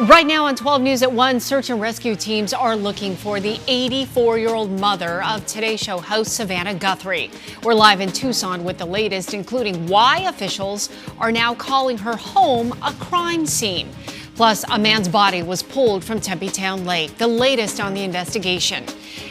Right now on 12 News at 1, search and rescue teams are looking for the 84-year-old mother of Today Show host Savannah Guthrie. We're live in Tucson with the latest, including why officials are now calling her home a crime scene. Plus, a man's body was pulled from Tempe Town Lake, the latest on the investigation.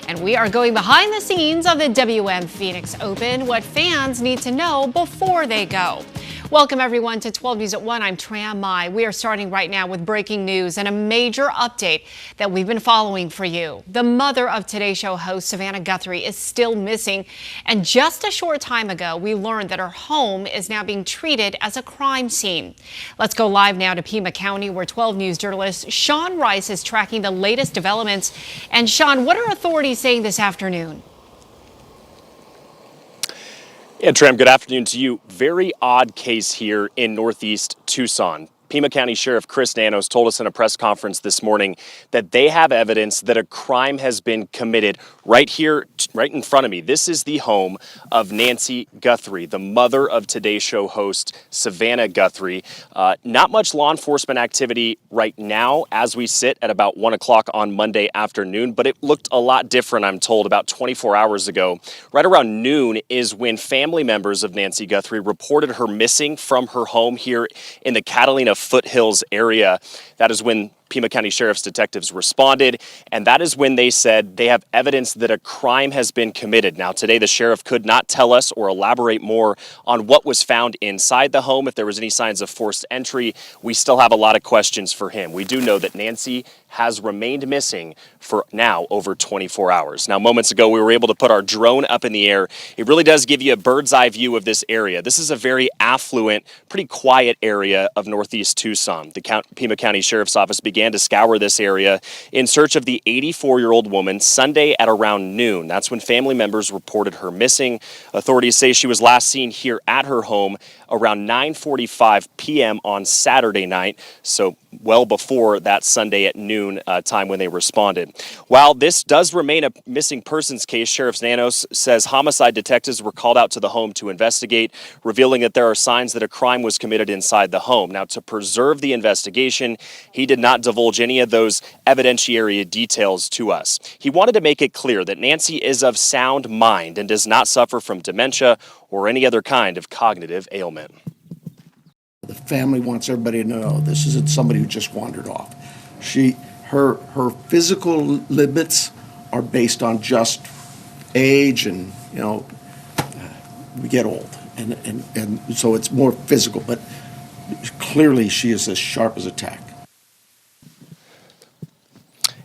And we are going behind the scenes of the WM Phoenix Open, what fans need to know before they go. Welcome, everyone, to 12 News at 1. I'm Tram Mai. We are starting right now with breaking news and a major update that we've been following for you. The mother of Today Show host Savannah Guthrie is still missing. And just a short time ago, we learned that her home is now being treated as a crime scene. Let's go live now to Pima County, where 12 News journalist Sean Rice is tracking the latest developments. And Sean, what are authorities saying this afternoon? Yeah, Tram, good afternoon to you. Very odd case here in Northeast Tucson. Pima County Sheriff Chris Nanos told us in a press conference this morning that they have evidence that a crime has been committed right here, right in front of me. This is the home of Nancy Guthrie, the mother of Today Show host Savannah Guthrie. Not much law enforcement activity right now as we sit at about 1 o'clock on Monday afternoon, but it looked a lot different, I'm told, about 24 hours ago. Right around noon is when family members of Nancy Guthrie reported her missing from her home here in the Catalina Foothills area. That is when Pima County Sheriff's detectives responded, and that is when they said they have evidence that a crime has been committed. Now, today the sheriff could not tell us or elaborate more on what was found inside the home, if there was any signs of forced entry. We still have a lot of questions for him. We do know that Nancy has remained missing for now over 24 hours. Now, moments ago, we were able to put our drone up in the air. It really does give you a bird's eye view of this area. This is a very affluent, pretty quiet area of Northeast Tucson. The Pima County Sheriff's Office began to scour this area in search of the 84-year-old woman Sunday at around noon. That's when family members reported her missing. Authorities say she was last seen here at her home around 9:45 p.m. on Saturday night, so well before that Sunday at noon time when they responded. While this does remain a missing persons case, Sheriff Nanos says homicide detectives were called out to the home to investigate, revealing that there are signs that a crime was committed inside the home. Now, to preserve the investigation, he did not divulge any of those evidentiary details to us. He wanted to make it clear that Nancy is of sound mind and does not suffer from dementia or any other kind of cognitive ailment. The family wants everybody to know this isn't somebody who just wandered off. Her physical limits are based on just age, and we get old, and so it's more physical. But clearly, she is as sharp as a tack.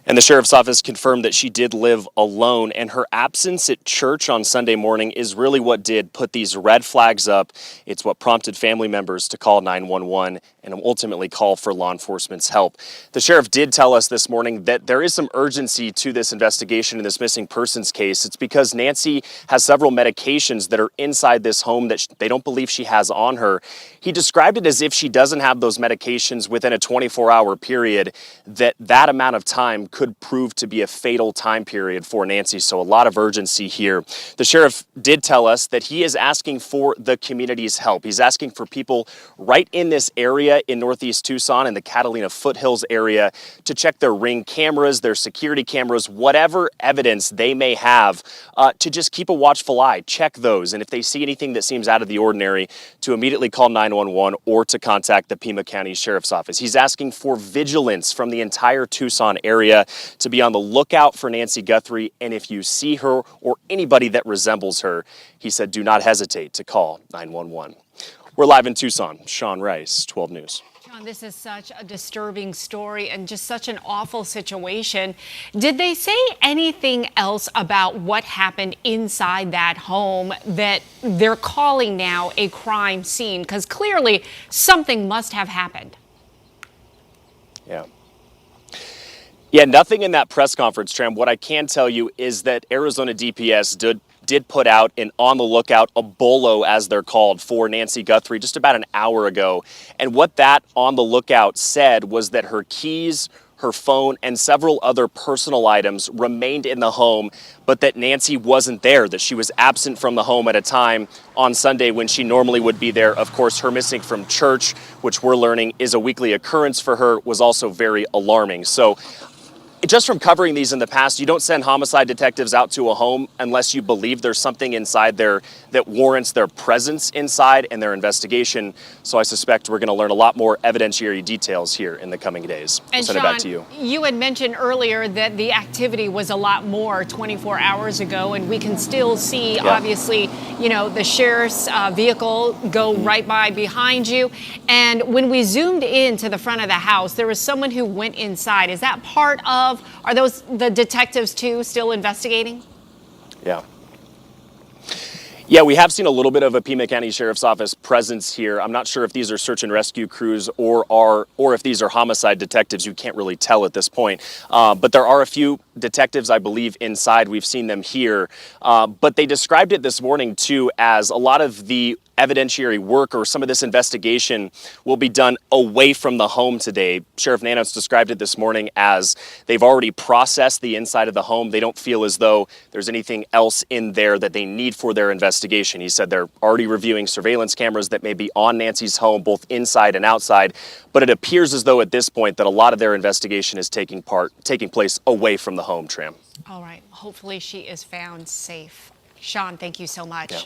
And the sheriff's office confirmed that she did live alone, and her absence at church on Sunday morning is really what did put these red flags up. It's what prompted family members to call 911 and ultimately call for law enforcement's help. The sheriff did tell us this morning that there is some urgency to this investigation in this missing persons case. It's because Nancy has several medications that are inside this home that they don't believe she has on her. He described it as if she doesn't have those medications within a 24-hour period, that amount of time could prove to be a fatal time period for Nancy. So a lot of urgency here. The sheriff did tell us that he is asking for the community's help. He's asking for people right in this area in Northeast Tucson and the Catalina Foothills area to check their Ring cameras, their security cameras, whatever evidence they may have, to just keep a watchful eye, check those. And if they see anything that seems out of the ordinary, to immediately call 911 or to contact the Pima County Sheriff's Office. He's asking for vigilance from the entire Tucson area to be on the lookout for Nancy Guthrie, and if you see her or anybody that resembles her, he said, do not hesitate to call 911. We're live in Tucson. Sean Rice, 12 News. Sean, this is such a disturbing story and just such an awful situation. Did they say anything else about what happened inside that home that they're calling now a crime scene? Because clearly something must have happened. Yeah, nothing in that press conference, Tram. What I can tell you is that Arizona DPS did put out an on the lookout, a bolo as they're called, for Nancy Guthrie just about an hour ago. And what that on the lookout said was that her keys, her phone, and several other personal items remained in the home, but that Nancy wasn't there, that she was absent from the home at a time on Sunday when she normally would be there. Of course, her missing from church, which we're learning is a weekly occurrence for her, was also very alarming. So just from covering these in the past, you don't send homicide detectives out to a home unless you believe there's something inside there that warrants their presence inside and their investigation. So I suspect we're going to learn a lot more evidentiary details here in the coming days. And I'll send it back to you. You had mentioned earlier that the activity was a lot more 24 hours ago, and we can still see, obviously, you know, the sheriff's vehicle go right by behind you. And when we zoomed into the front of the house, there was someone who went inside. Is that part of, are those the detectives too still investigating? Yeah, we have seen a little bit of a Pima County Sheriff's Office presence here. I'm not sure if these are search and rescue crews or if these are homicide detectives. You can't really tell at this point. But there are a few detectives, I believe, inside. We've seen them here. But they described it this morning, too, as a lot of the evidentiary work or some of this investigation will be done away from the home today. Sheriff Nanos described it this morning as they've already processed the inside of the home. They don't feel as though there's anything else in there that they need for their investigation. He said they're already reviewing surveillance cameras that may be on Nancy's home, both inside and outside. But it appears as though at this point that a lot of their investigation is taking place away from the home, Tram. All right. Hopefully she is found safe. Sean, thank you so much. Yeah.